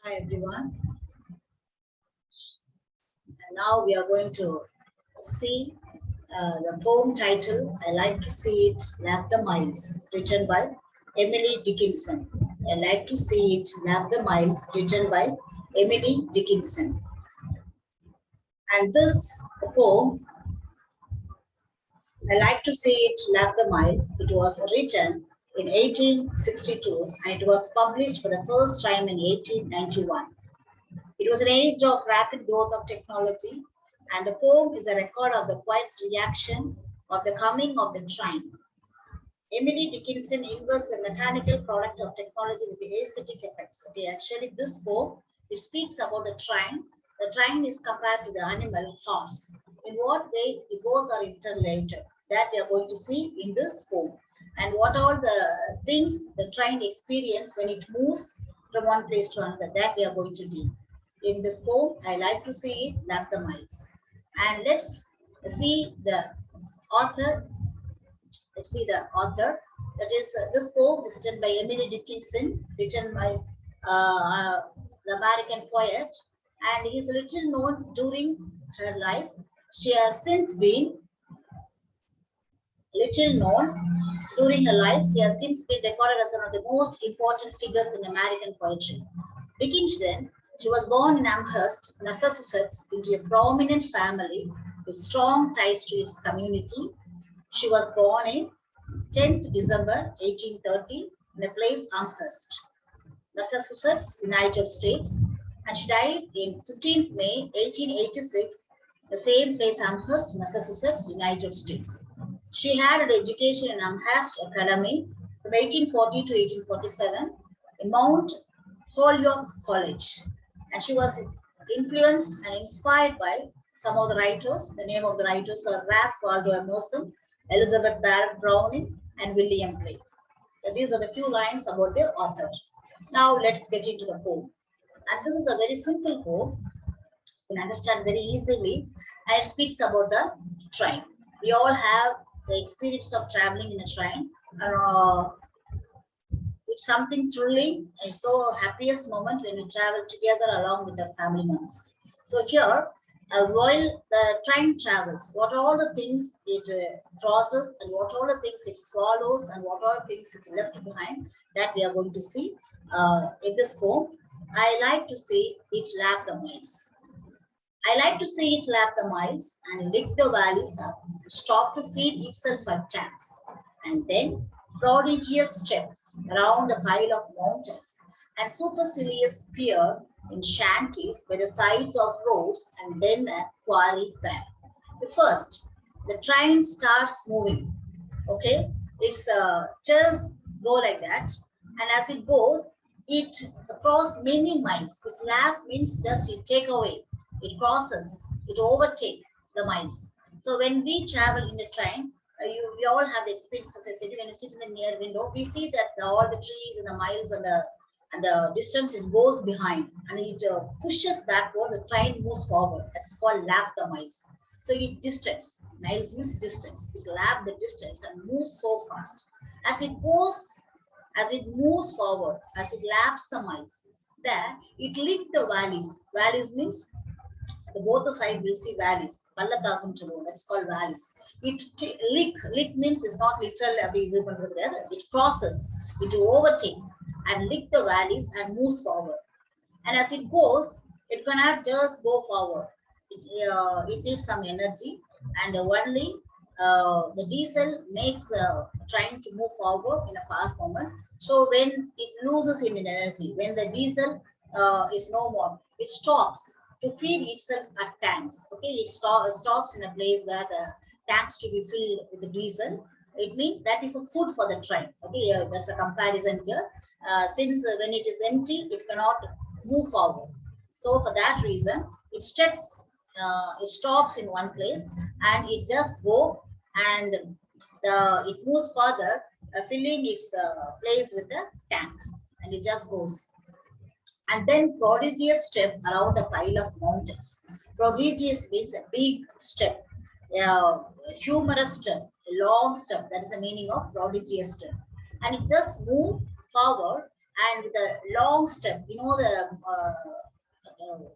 Hi everyone, and now we are going to see the poem title I Like to See It Lap the Miles, written by Emily Dickinson. I like to see it lap the miles, written by Emily Dickinson. And this poem, I like to see it lap the miles. It was written in 1862 and it was published for the first time in 1891. It was an age of rapid growth of technology, and the poem is a record of the poet's reaction of the coming of the train. Emily Dickinson inverts the mechanical product of technology with the aesthetic effects. Okay, actually, this poem it speaks about the train. The train is compared to the animal horse. In what way the both are interrelated? That we are going to see in this poem. And what are the things the train experience when it moves from one place to another? That we are going to do. In this poem, I like to see it lap the miles. And let's see the author. Let's see the author. That is, this poem is written by Emily Dickinson, written by the American poet, and he is little known during her life. She has since been little known during her life. She has since been recorded as one of the most important figures in American poetry. Dickinson, she was born in Amherst, Massachusetts, into a prominent family with strong ties to its community. She was born in 10th December 1830 in the place Amherst, Massachusetts, United States, and she died in 15th May 1886, the same place Amherst, Massachusetts, United States. She had an education in Amherst Academy from 1840 to 1847 in Mount Holyoke College, and she was influenced and inspired by some of the writers. The name of the writers are Ralph Waldo Emerson, Elizabeth Barrett Browning, and William Blake. These are the few lines about the author. Now let's get into the poem. And this is a very simple poem. You can understand very easily. And it speaks about the train. We all have the experience of traveling in a train. It's something thrilling. It's so happiest moment when we travel together along with our family members. So here, while the train travels, what are all the things it crosses and what all the things it swallows and what all the things it's left behind, that we are going to see in this poem. I like to see it lap the miles. I like to see it lap the miles and lick the valleys up, stop to feed itself at tanks, and then prodigious step around a pile of mountains and supercilious pier in shanties by the sides of roads and then a quarry fair. First, the train starts moving. Okay, it's just go like that, and as it goes, it across many miles. It lap means just it take away, it crosses, it overtake the miles. So when we travel in the train, we all have the experience. As I said, when you sit in the near window, we see that all the trees and the miles and the distance it goes behind, and it pushes backward. The train moves forward. That's called lap the miles. So it distance. Miles means distance. It lap the distance and moves so fast. As it goes, as it moves forward, as it laps the miles, there it licked the valleys. Valleys means the both the side will see valleys. That's called valleys. Lick means it's not literally it crosses, it overtakes and lick the valleys and moves forward. And as it goes, it cannot just go forward. It needs some energy, and only the diesel makes trying to move forward in a fast moment. So when it loses in energy, when the diesel is no more, it stops to feed itself at tanks. Okay, it stops in a place where the tanks to be filled with the diesel. It means that is a food for the train. Okay, there's a comparison here. Since when it is empty, it cannot move forward. So for that reason, it stops in one place and it just go and it moves further, filling its place with the tank, and it just goes. And then prodigious step around a pile of mountains. Prodigious means a big step, a humorous step, a long step. That is the meaning of prodigious step. And it does move forward and with a long step,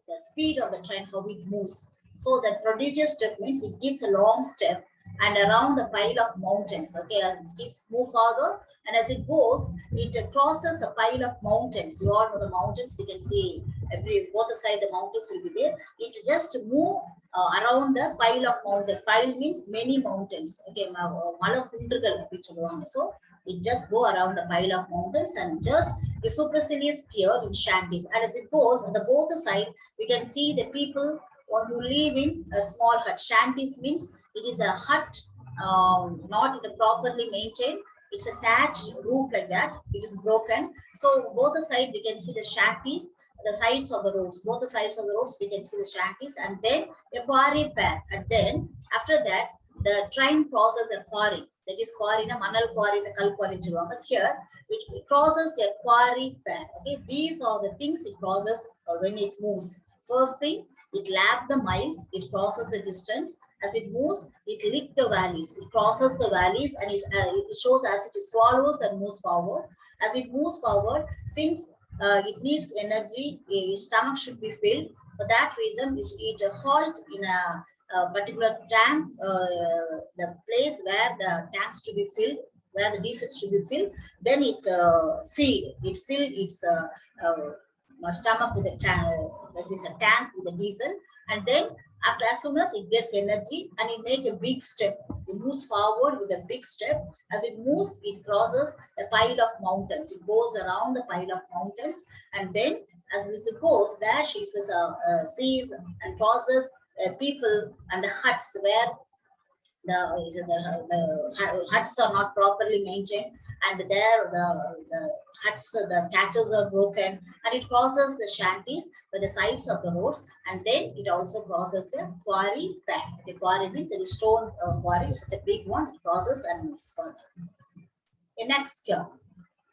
the speed of the train, how it moves. So that prodigious step means it gives a long step and around a pile of mountains. Okay, as it keeps move further, and as it goes, it crosses a pile of mountains. You all know the mountains. We can see every both the side the mountains will be there. It just move around the pile of mountain. Pile means many mountains. Okay, mala kundugal apdi சொல்லுவாங்க. So it just go around a pile of mountains and just the supercilious pier in shanties. And as it goes on the both side, we can see the people who live in a small hut. Shanties means it is a hut, not properly maintained. It's a thatched roof like that. It is broken. So both the side we can see the shanties, the sides of the roads. Both the sides of the roads we can see the shanties, and then a quarry pair. And then after that, the train crosses a quarry. That is quarry, na manal quarry, the kal quarry. Here it crosses a quarry pair. Okay, these are the things it crosses when it moves. First thing, it laps the miles, it crosses the distance. As it moves, it licks the valleys. It crosses the valleys, and it shows as it swallows and moves forward. As it moves forward, since it needs energy, its stomach should be filled. For that reason, it halt in a particular tank, the place where the tanks to be filled, where the diesel should be filled. Then it fill its stomach with a tank, that is a tank with a diesel, and then after as soon as it gets energy and it make a big step, it moves forward with a big step. As it moves, it crosses a pile of mountains. It goes around the pile of mountains, and then as it goes, there she sees and crosses people and the huts where the huts are not properly maintained, and there the huts, the thatches are broken, and it crosses the shanties by the sides of the roads, and then it also crosses a quarry path. The quarry means a stone quarry, such a big one. It crosses and moves further. The next here.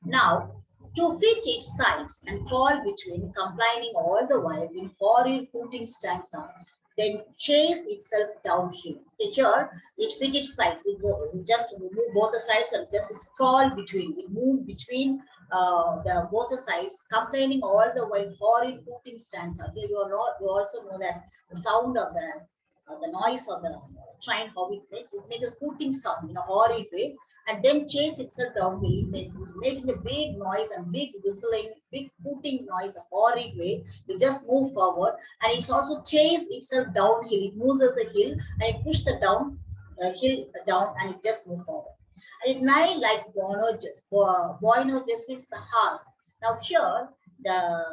Now, to fit its sides and crawl between, complaining all the while in horrid hooting stands up, then chase itself downhill. Here, it fit its sides. It just move both the sides and just crawl between. It move between the both the sides, complaining all the while horrid hooting stands up. Here, you also know that the sound of the noise of the train, how it makes a hooting sound in a horrid way, and then chase itself downhill, making a big noise and big whistling, big hooting noise, a horrid way. It just move forward, and it's also chase itself downhill. It moves as a hill, and it push the hill down, and it just move forward. And it nigh like Boanerges means the horse. Now here, the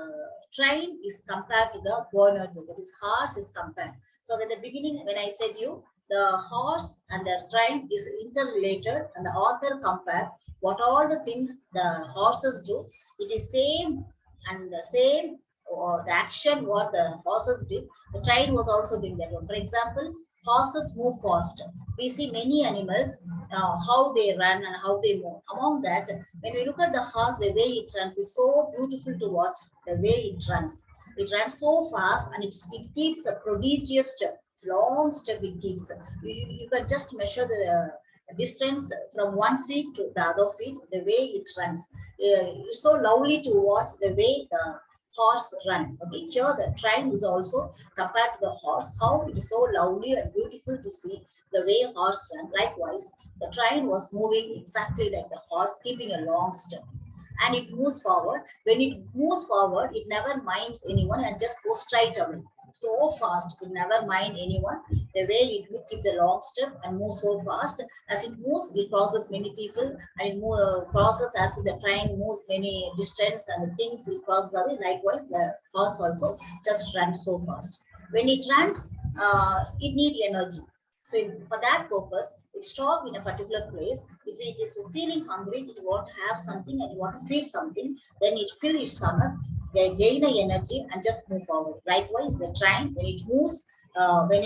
train is compared to the Boanerges, that is horse is compared. So in the beginning, when I said the horse and the train is interrelated, and the author compared what all the things the horses do. It is same, and the same, or the action what the horses did, the train was also doing that one. For example, horses move fast. We see many animals, how they run and how they move. Among that, when we look at the horse, the way it runs is so beautiful to watch. The way it runs so fast, and it keeps a prodigious step. It's long step it keeps. You can just measure the distance from 1 feet to the other feet, the way it runs. It's so lovely to watch the way the horse run. Okay, here the train is also compared to the horse, how it is so lovely and beautiful to see the way horse run. Likewise, the train was moving exactly like the horse, keeping a long step, and it moves forward. When it moves forward, it never minds anyone and just goes straight away. So fast, it never mind anyone. The way it will keep the long step and move so fast. As it moves, it crosses many people, and it crosses as the train moves many distance and the things it crosses away. Likewise, the horse also just runs so fast. When it runs, it needs energy. So for that purpose, it stops in a particular place. If it is feeling hungry, it want to have something and it want to feed something, then it fills its stomach, they gain the energy and just move forward. Likewise, the train, when it moves, when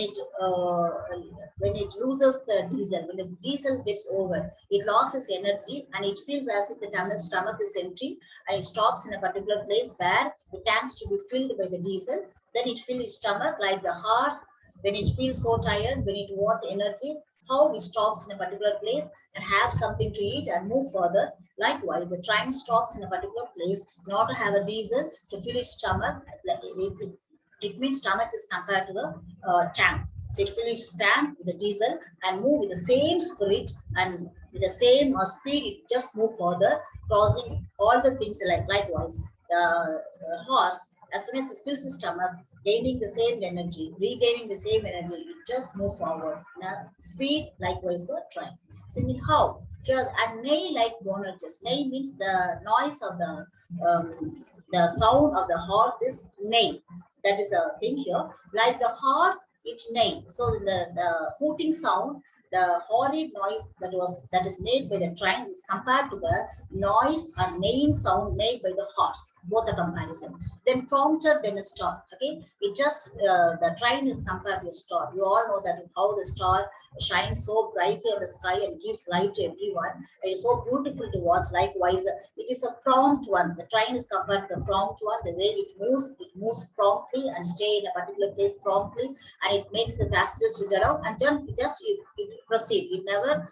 it loses the diesel, when the diesel gets over, it loses energy and it feels as if the stomach is empty, and it stops in a particular place where the tanks to be filled by the diesel. Then it fills its stomach like the horse. When it feels so tired, when it wants energy, how it stops in a particular place and have something to eat and move further. Likewise, the train stops in a particular place in order to have a diesel to fill its stomach. It means stomach is compared to the tank. So it fills its tank with the diesel and move with the same spirit and with the same speed. It just move further, crossing all the things likewise. The horse, as soon as it fills its stomach, gaining the same energy, regaining the same energy, it just move forward. Now, speed, likewise the train. So how? Here, and neigh like bonus. Neigh means the noise of the sound of the horse is neigh. That is a thing here. Like the horse, it neigh. So the hooting sound, the horrid noise that is made by the train is compared to the noise or neighing sound made by the horse. Both a comparison. Then prompted, then a star. Okay, it just the train is compared to a star. You all know that how the star shines so brightly in the sky and gives light to everyone. It is so beautiful to watch. Likewise, it is a prompt one. The train is compared to the prompt one. The way it moves promptly and stay in a particular place promptly, and it makes the passengers to get out and just it proceed. It never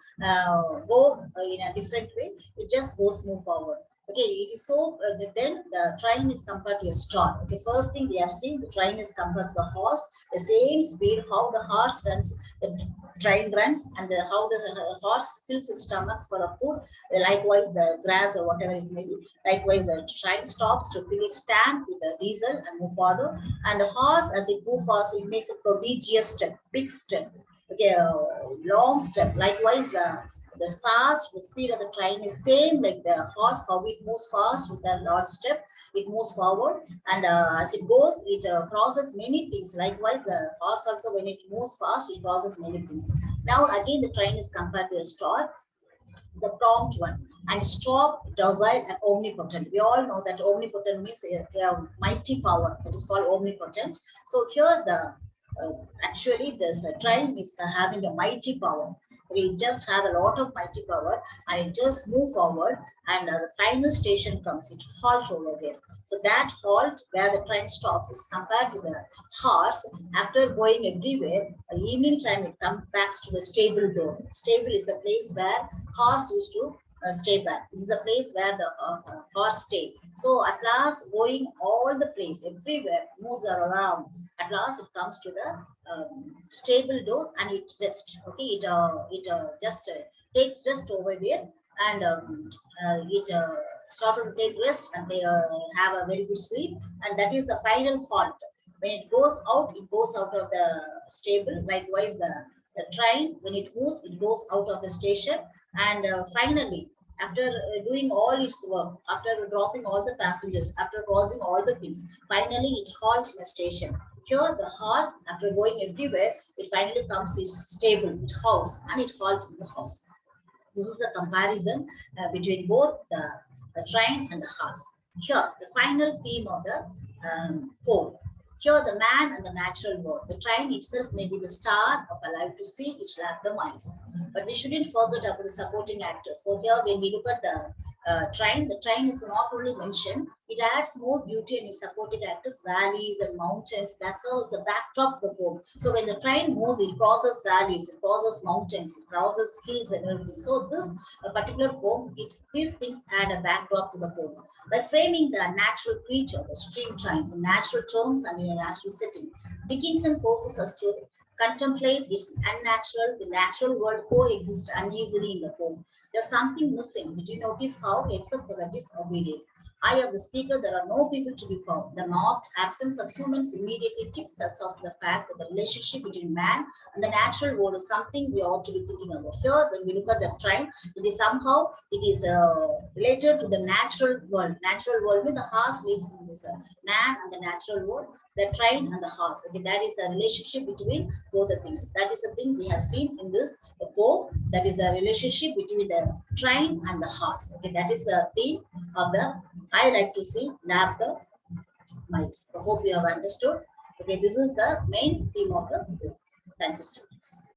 go in a different way. It just goes move forward. Okay, it is so then the train is compared to a star. Okay, first thing we have seen, the train is compared to the horse. The same speed how the horse runs, the train runs, and how the horse fills its stomachs for a food. Likewise, the grass or whatever it may be. Likewise, the train stops to fill its tank with the diesel and move further. And the horse, as it moves fast, it makes a prodigious step, big step. Okay, long step. Likewise, the speed of the train is same like the horse, how it moves fast with a large step. It moves forward, and as it goes, it crosses many things. Likewise, the horse also, when it moves fast, it crosses many things. Now, again, the train is compared to a star, the prompt one, and stop, docile, and omnipotent. We all know that omnipotent means a mighty power. That is called omnipotent. So here actually this train is having a mighty power. It just have a lot of mighty power, and it just move forward, and the final station comes, it halt over there. So that halt where the train stops is compared to the horse. After going everywhere, evening time it comes back to the stable door. Stable is the place where horse used to stay back. This is the place where the horse stay. So at last, going all the place, everywhere, moves around. At last, it comes to the stable door and it rests. Okay, it just takes rest over there, and it started to take rest, and they have a very good sleep, and that is the final halt. When it goes out, it goes out of the stable. Likewise, the train, when it moves, it goes out of the station, and finally, after doing all its work, after dropping all the passengers, after crossing all the things, finally it halts in a station. Here, the horse, after going everywhere, it finally comes to stable, it house, and it halts in the house. This is the comparison between both the train and the horse. Here, the final theme of the poem. Here, the man and the natural world. The train itself may be the star of a life to see, which lack the minds. But we shouldn't forget about the supporting actors. So here, when we look at the train is not only mentioned, it adds more beauty in its supporting actors, valleys and mountains. That serves the backdrop of the poem. So when the train moves, it crosses valleys, it crosses mountains, it crosses hills and everything. So this particular poem, these things add a backdrop to the poem. By framing the natural creature, the stream train, in natural terms and in a natural setting, Dickinson forces us to contemplate its unnatural, the natural world coexists uneasily in the poem. There's something missing. Did you notice how, except for the disobedient eye of the speaker, there are no people to be found? The marked absence of humans immediately tips us off the fact that the relationship between man and the natural world is something we ought to be thinking about. Here, when we look at the train, it is somehow, it is related to the natural world. Natural world means the horse lives in this man and the natural world, the train and the horse. Okay, that is a relationship between both the things. That is a thing we have seen in this poem. That is a relationship between the train and the horse. Okay, that is the theme of the I like to see nap the mics. I hope you have understood. Okay, this is the main theme of the book. Thank you, students.